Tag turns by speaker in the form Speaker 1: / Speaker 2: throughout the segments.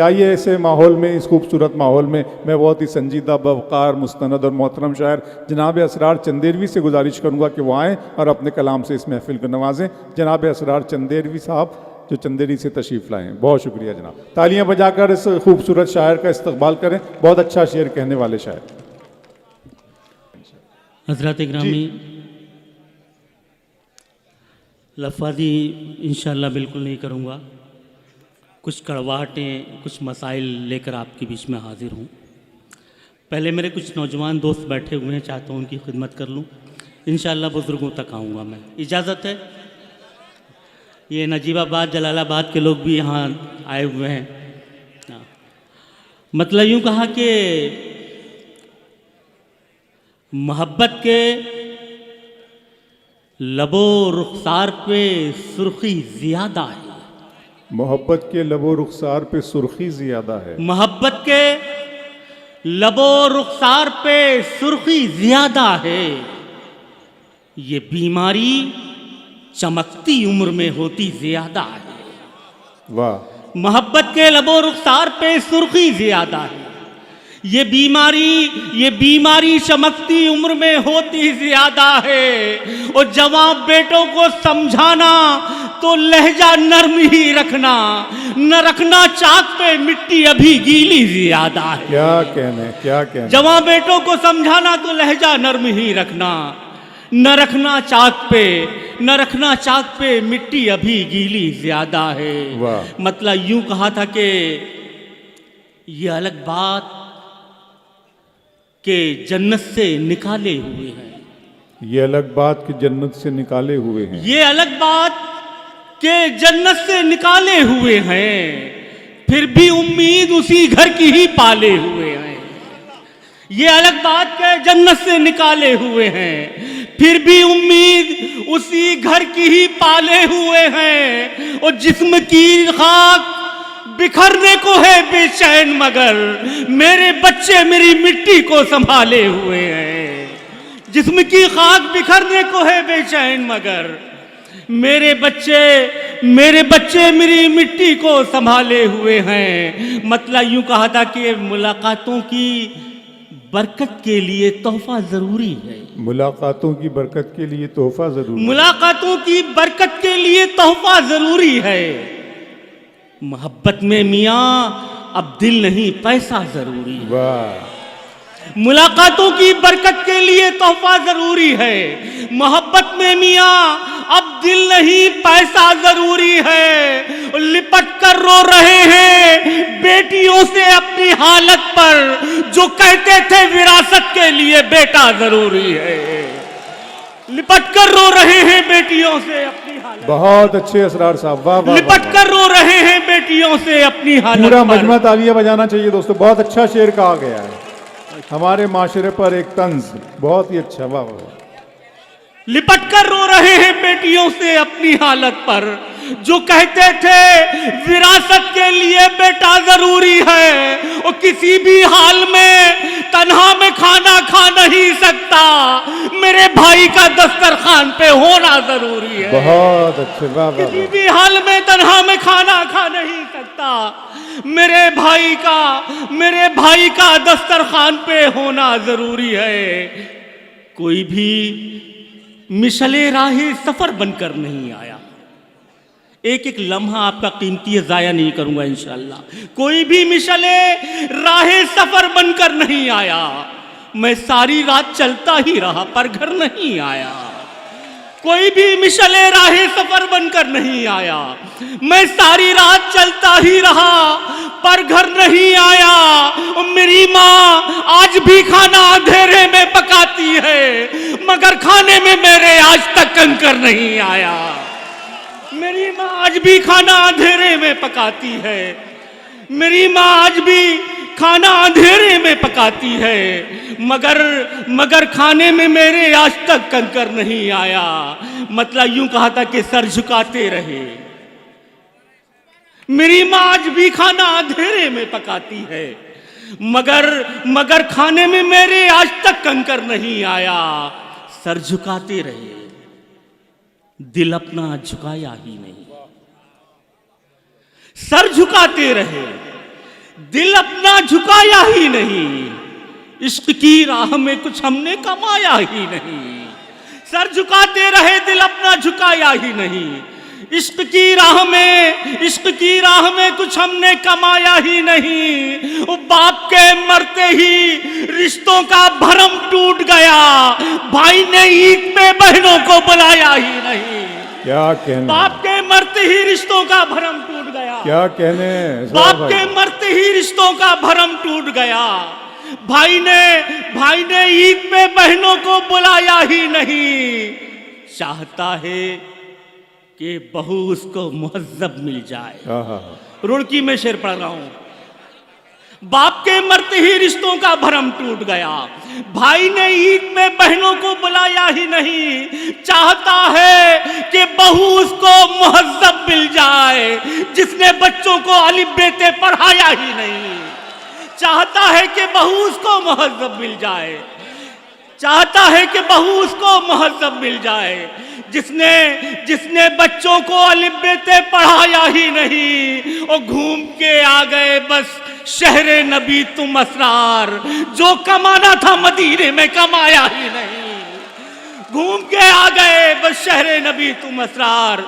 Speaker 1: आइए ऐसे माहौल में, इस खूबसूरत माहौल में मैं बहुत ही संजीदा, बवकार, मुस्तनद और मोहतरम शायर जनाब असरार चंदेरवी से गुजारिश करूँगा कि वो आएँ और अपने कलाम से इस महफिल को नवाजें। जनाब असरार चंदेरवी साहब जो चंदेरी से तशरीफ़ लाए हैं, बहुत शुक्रिया जनाब। तालियां बजाकर इस खूबसूरत शायर का इस्तकबाल करें, बहुत अच्छा शेर कहने वाले शायर।
Speaker 2: हज़रात ग्रामी, लफ़ाज़ी इंशाअल्लाह बिल्कुल नहीं करूँगा। कुछ कड़वाहटें, कुछ मसाइल लेकर आपके बीच में हाज़िर हूँ। पहले मेरे कुछ नौजवान दोस्त बैठे हुए हैं, चाहता हूँ उनकी खिदमत कर लूँ। इंशाअल्लाह बुज़ुर्गों तक आऊँगा मैं, इजाज़त है। ये नजीबाबाद, जलालाबाद के लोग भी यहाँ आए हुए हैं। मतलब यूँ कहा कि मोहब्बत के लबो रुखसार पे सुर्खी ज़्यादा है।
Speaker 1: मोहब्बत के लबो रुखसार पे सुर्खी ज़्यादा है।
Speaker 2: मोहब्बत के लबो रुखसार पे सुर्खी ज़्यादा है। ये बीमारी चमकती उम्र में होती ज़्यादा है।
Speaker 1: वाह।
Speaker 2: मोहब्बत के लबो रुखसार पे सुर्खी ज़्यादा है। ये बीमारी चमकती उम्र में होती ज़्यादा है। और जवान बेटों को समझाना तो लहजा नर्म ही रखना, न रखना चाक पे मिट्टी अभी गीली ज़्यादा है।
Speaker 1: क्या कहने, क्या कहने।
Speaker 2: जवान बेटों को समझाना तो लहजा नर्म ही रखना, न रखना चाक पे मिट्टी अभी गीली ज्यादा है। मतलब यूं कहा था कि ये अलग बात के जन्नत से निकाले हुए हैं।
Speaker 1: ये अलग बात कि जन्नत से निकाले हुए हैं।
Speaker 2: ये अलग बात के जन्नत से निकाले हुए हैं, फिर भी उम्मीद उसी घर की ही पाले हुए हैं। ये अलग बात के जन्नत से निकाले हुए हैं, फिर भी उम्मीद उसी घर की ही पाले हुए हैं। और जिस्म की खाक बिखरने को है बेचैन, मगर मेरे बच्चे मेरी मिट्टी को संभाले हुए हैं। जिस्म की खाक बिखरने को है बेचैन, मगर मेरे बच्चे मेरी मिट्टी को संभाले हुए हैं। मतलब यूं कहा था कि मुलाकातों की बरकत के लिए तोहफा जरूरी है।
Speaker 1: मुलाकातों की बरकत के लिए तोहफा जरूरी।
Speaker 2: मुलाकातों की बरकत के लिए तोहफा जरूरी है। मोहब्बत में मियाँ अब दिल नहीं पैसा जरूरी है।
Speaker 1: वाह।
Speaker 2: मुलाकातों की बरकत के लिए तोहफा जरूरी है। मोहब्बत में मियाँ अब दिल नहीं पैसा जरूरी है। लिपट कर रो रहे हैं बेटियों से अपनी हालत पर, जो कहते थे विरासत के लिए बेटा जरूरी है। लिपट कर रो रहे हैं बेटियों से अपनी हालत।
Speaker 1: बहुत अच्छे असरार साहब, वाह वाह।
Speaker 2: लिपट कर रो रहे हैं बेटियों से अपनी हालत।
Speaker 1: पूरा मजमा तालियां बजाना चाहिए दोस्तों, बहुत अच्छा शेर कहा गया है। हमारे माशरे पर एक तंज, बहुत ही अच्छा, वाह वाह।
Speaker 2: लिपट कर रो रहे हैं बेटियों से अपनी हालत पर, जो कहते थे विरासत के लिए बेटा जरूरी है। और किसी भी हाल में तन्हा में खाना खा नहीं सकता, मेरे भाई का दस्तरखान पे होना जरूरी है।
Speaker 1: बहुत अच्छे, वाह वाह।
Speaker 2: किसी भी हाल में तन्हा में खाना खा नहीं सकता, मेरे भाई का दस्तरखान पे होना जरूरी है। कोई भी मिशले राहे सफर बनकर नहीं आया। एक एक लम्हा आपका कीमती है, जाया नहीं करूंगा इंशाअल्लाह। कोई भी मिशले राहे सफर बनकर नहीं आया। मैं सारी रात चलता ही रहा पर घर नहीं आया। कोई भी मिशले राहे सफर बनकर नहीं आया। मैं सारी रात चलता ही रहा पर घर नहीं आया। और मेरी माँ आज भी खाना अंधेरे में पकाती है, मगर खाने में मेरे आज तक कंकर नहीं आया। मेरी माँ आज भी खाना अंधेरे में पकाती है। मेरी माँ आज भी खाना अंधेरे में पकाती है, मगर खाने में मेरे आज तक कंकर नहीं आया। मतलब यूं कहा था कि सर झुकाते रहे। मेरी माँ आज भी खाना अंधेरे में पकाती है, मगर खाने में मेरे आज तक कंकर नहीं आया। सर झुकाते रहे, दिल अपना झुकाया ही नहीं। सर झुकाते रहे, दिल अपना झुकाया ही नहीं, इश्क की राह में कुछ हमने कमाया ही नहीं। सर झुकाते रहे, दिल अपना झुकाया ही नहीं। इश्क की राह में कुछ हमने कमाया ही नहीं। वो बाप के मरते ही रिश्तों का भरम टूट गया, भाई ने ईद पे बहनों को बुलाया ही नहीं।
Speaker 1: क्या कहने,
Speaker 2: बाप के मरते ही रिश्तों का भरम टूट गया।
Speaker 1: क्या कहने,
Speaker 2: बाप के मरते ही रिश्तों का भरम टूट गया, भाई ने ईद पे बहनों को बुलाया ही नहीं। चाहता है कि बहू उसको मुहज्जब मिल जाए। रुड़की में शेर पढ़ रहा हूं। बाप के मरते ही रिश्तों का भरम टूट गया, भाई ने ईद में बहनों को बुलाया ही नहीं। चाहता है कि बहू उसको मुहज्जब मिल जाए, जिसने बच्चों को अलिफ बेते पढ़ाया ही नहीं। चाहता है कि बहू उसको मुहज्जब मिल जाए, चाहता है कि बहू उसको मुहज्जब मिल जाए, जिसने बच्चों को अलिफ बेते पढ़ाया ही नहीं। और घूम के आ गए बस शहरे नबी तुम असरार, जो कमाना था मदीने में कमाया ही नहीं। घूम के आ गए बस शहरे नबी तुम असरार,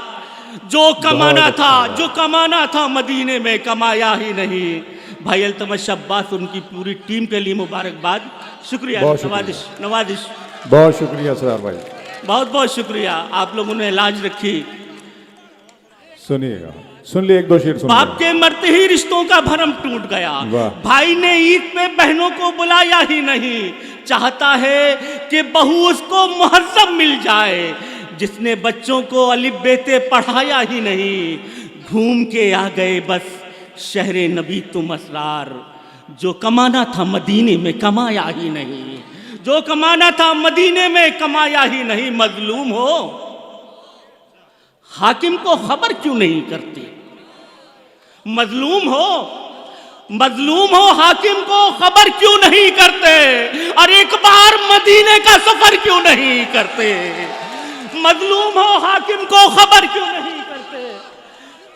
Speaker 2: जो कमाना था मदीने में कमाया ही नहीं। भाई अल्तमश अब्बास, उनकी पूरी टीम के लिए मुबारकबाद। शुक्रिया, नवाजिश।
Speaker 1: बहुत शुक्रिया असरार भाई,
Speaker 2: बहुत बहुत शुक्रिया। आप लोगों ने लाज रखी।
Speaker 1: सुनिएगा, सुन लिए एक दो शेर सुन।
Speaker 2: बाप के मरते ही रिश्तों का भरम टूट गया, भाई ने ईद में बहनों को बुलाया ही नहीं। चाहता है कि बहू उसको मुहज्जब मिल जाए, जिसने बच्चों को अलिफ बेते पढ़ाया ही नहीं। घूम के आ गए बस शहरे नबी तुम असरार, जो कमाना था मदीने में कमाया ही नहीं। जो कमाना था मदीने में कमाया ही नहीं। मजलूम हो हाकिम को खबर क्यों नहीं करते? मजलूम हो हाकिम को खबर क्यों नहीं करते? और एक बार मदीने का सफर क्यों नहीं करते? मजलूम हो हाकिम को खबर क्यों नहीं करते?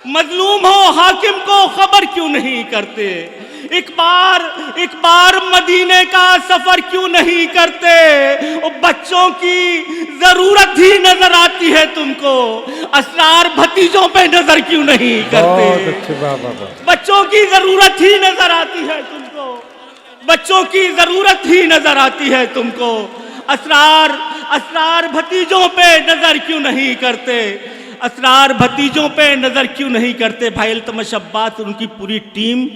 Speaker 2: मजलूम हो हाकिम को खबर क्यों नहीं करते? एक बार मदीने का सफर क्यों नहीं करते? बच्चों की जरूरत ही नजर आती है तुमको, असरार भतीजों पे नजर क्यों नहीं करते? बच्चों की जरूरत ही नजर आती है तुमको, बच्चों की जरूरत ही नजर आती है तुमको। असरार भतीजों पे नजर क्यों नहीं करते? असरार भतीजों पे नजर क्यों नहीं करते? भाई अल्तमश अब्बास, उनकी पूरी टीम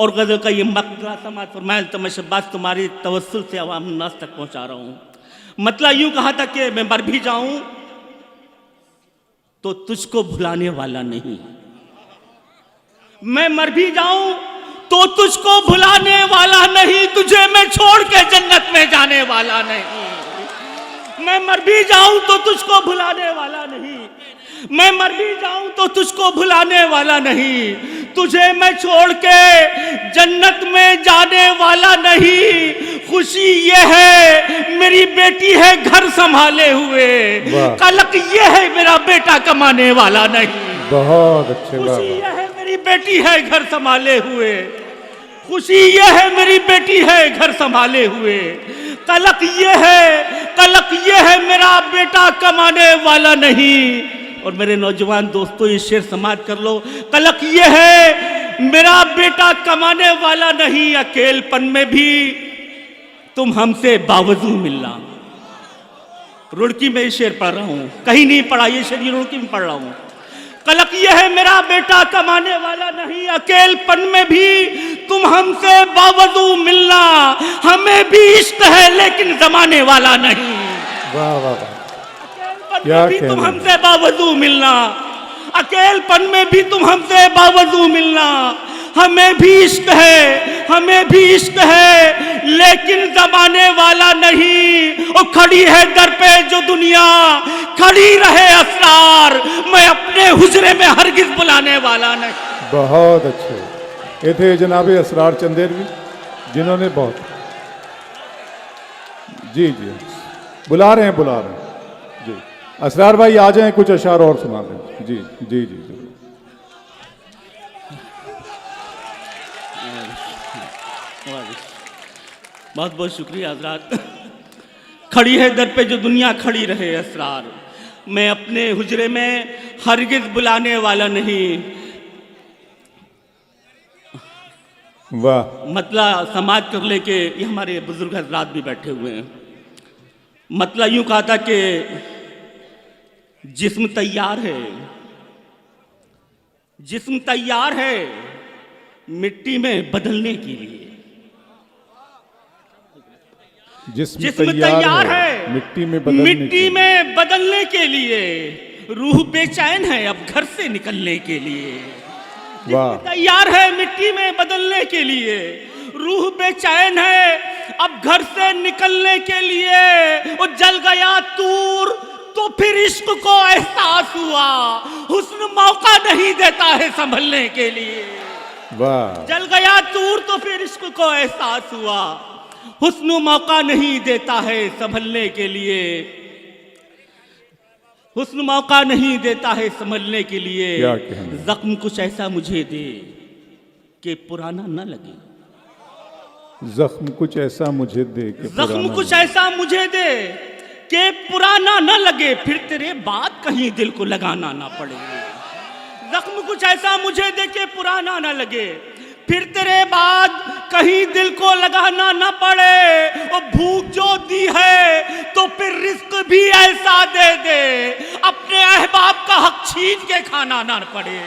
Speaker 2: और गजल का ये मकला समाज फरमाया। अल्तमश अब्बास, तुम्हारी तवस्सुल से अवाम नास तक पहुंचा रहा हूं। मतलब यूं कहा था कि मैं मर भी जाऊं तो तुझको भुलाने वाला नहीं, मैं मर भी जाऊं तो तुझको भुलाने वाला नहीं, तुझे मैं छोड़ के जन्नत में जाने वाला नहीं। मैं मर भी जाऊं तो तुझको भुलाने वाला नहीं, मैं मर भी जाऊं तो तुझको भुलाने वाला नहीं, तुझे मैं छोड़ के जन्नत में जाने वाला नहीं। खुशी ये है मेरी बेटी है घर संभाले हुए, कलक ये है मेरा बेटा कमाने वाला नहीं।
Speaker 1: बहुत अच्छे।
Speaker 2: खुशी ये है मेरी बेटी है घर संभाले हुए, खुशी ये है मेरी बेटी है घर संभाले हुए, कलक ये है मेरा बेटा कमाने वाला नहीं। और मेरे नौजवान दोस्तों, ये शेर समाज कर लो। कलक ये है मेरा बेटा कमाने वाला नहीं, अकेलपन में भी तुम हमसे बावजू मिलना। रुड़की में ये शेर पढ़ रहा हूं, कहीं नहीं पढ़ा ये शेर, रुड़की में पढ़ रहा हूं। कलक ये है मेरा बेटा कमाने वाला नहीं, अकेलपन में भी तुम हमसे बावजू मिलना। हमें भी इश्क है लेकिन जमाने वाला नहीं।
Speaker 1: वाह वाह वाह,
Speaker 2: क्या भी तुम हमसे बावजू मिलना, अकेलपन में भी तुम हमसे बावजू मिलना। हमें भी इश्क है लेकिन जमाने वाला नहीं। और खड़ी है दर पे जो दुनिया, खड़ी रहे असरार, मैं अपने हुजरे में हरगिज बुलाने वाला नहीं।
Speaker 1: बहुत अच्छे। ये थे जनाब असरार चंदेरवी, जिन्होंने बहुत जी बुला रहे हैं जी। असरार भाई आ जाएं, कुछ अशार और सुना दें। जी जी जी,
Speaker 2: बहुत बहुत शुक्रिया हजरात। खड़ी है दर पे जो दुनिया खड़ी रहे असरार, मैं अपने हुजरे में हरगिज बुलाने वाला नहीं।
Speaker 1: वाह,
Speaker 2: मतला समाज कर लेके ये हमारे बुजुर्ग हजरात भी बैठे हुए हैं। मतला यूं कहा था कि जिस्म तैयार है, जिस्म तैयार है मिट्टी में बदलने के लिए।
Speaker 1: जिस्म
Speaker 2: जिस्म
Speaker 1: तैयार है मिट्टी में बदलने
Speaker 2: मिट्टी
Speaker 1: के लिए।
Speaker 2: में बदलने के लिए, रूह बेचैन है अब घर से निकलने के लिए।
Speaker 1: वाह,
Speaker 2: तैयार है मिट्टी में बदलने के लिए, रूह बेचैन है अब घर से निकलने के लिए। वो जल गया तूर तो फिर इश्क को एहसास हुआ, हुस्न मौका नहीं देता है संभलने के लिए।
Speaker 1: वाह,
Speaker 2: जल गया तूर तो फिर इश्क को एहसास हुआ, हुस्न मौका नहीं देता है संभलने के लिए। हुस्न मौका नहीं देता है संभलने के लिए।
Speaker 1: क्या कहना।
Speaker 2: जख्म कुछ ऐसा मुझे दे कि पुराना न लगे।
Speaker 1: जख्म कुछ ऐसा मुझे दे कि
Speaker 2: जख्म
Speaker 1: पुराना
Speaker 2: कुछ
Speaker 1: न लगे।
Speaker 2: ऐसा मुझे दे कि पुराना न लगे, फिर तेरे बाद कहीं दिल को लगाना ना पड़े। जख्म कुछ ऐसा मुझे दे कि पुराना न लगे, फिर तेरे बाद कहीं दिल को लगाना ना पड़े। और भूख जो दी है तो फिर रिस्क भी ऐसा दे दे, अपने अहबाब का हक छीन के खाना ना पड़े।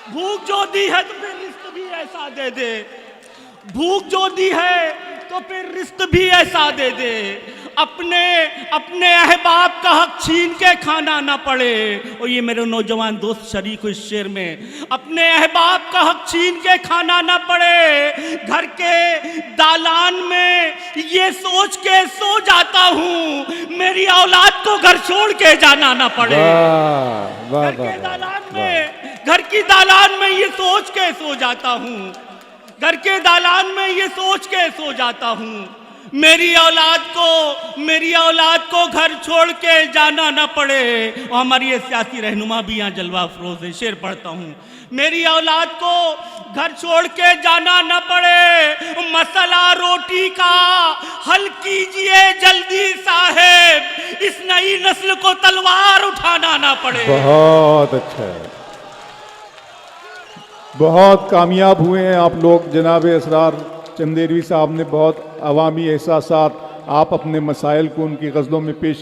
Speaker 2: भूख जो दी है तो फिर रिस्क भी ऐसा दे दे, भूख जो दी है तो फिर रिस्क भी ऐसा दे दे, अपने अहबाब का हक छीन के खाना ना पड़े। और ये मेरे नौजवान दोस्त शरीक इस शेर में, अपने अहबाब का हक छीन के खाना ना पड़े। घर के दालान में ये सोच के सो जाता हूँ, मेरी औलाद को घर छोड़ के जाना ना पड़े।
Speaker 1: वाह, वाह,
Speaker 2: घर के
Speaker 1: वाह,
Speaker 2: दालान
Speaker 1: वाह।
Speaker 2: में, घर की दालान में ये सोच के सो जाता हूँ, घर के दालान में ये सोच के सो जाता हूँ, मेरी औलाद को घर छोड़ के जाना ना पड़े। और हमारी ये सियासी रहनुमा भी यहाँ जलवा अफरोज है, शेर पढ़ता हूँ। मेरी औलाद को घर छोड़ के जाना ना पड़े, मसला रोटी का हल कीजिए जल्दी साहेब, इस नई नस्ल को तलवार उठाना ना पड़े।
Speaker 1: बहुत अच्छा है, बहुत कामयाब हुए हैं आप लोग। जनाब असरार चंदेरवी साहब ने बहुत अवामी एहसासात आप अपने मसाइल को उनकी गज़लों में पेश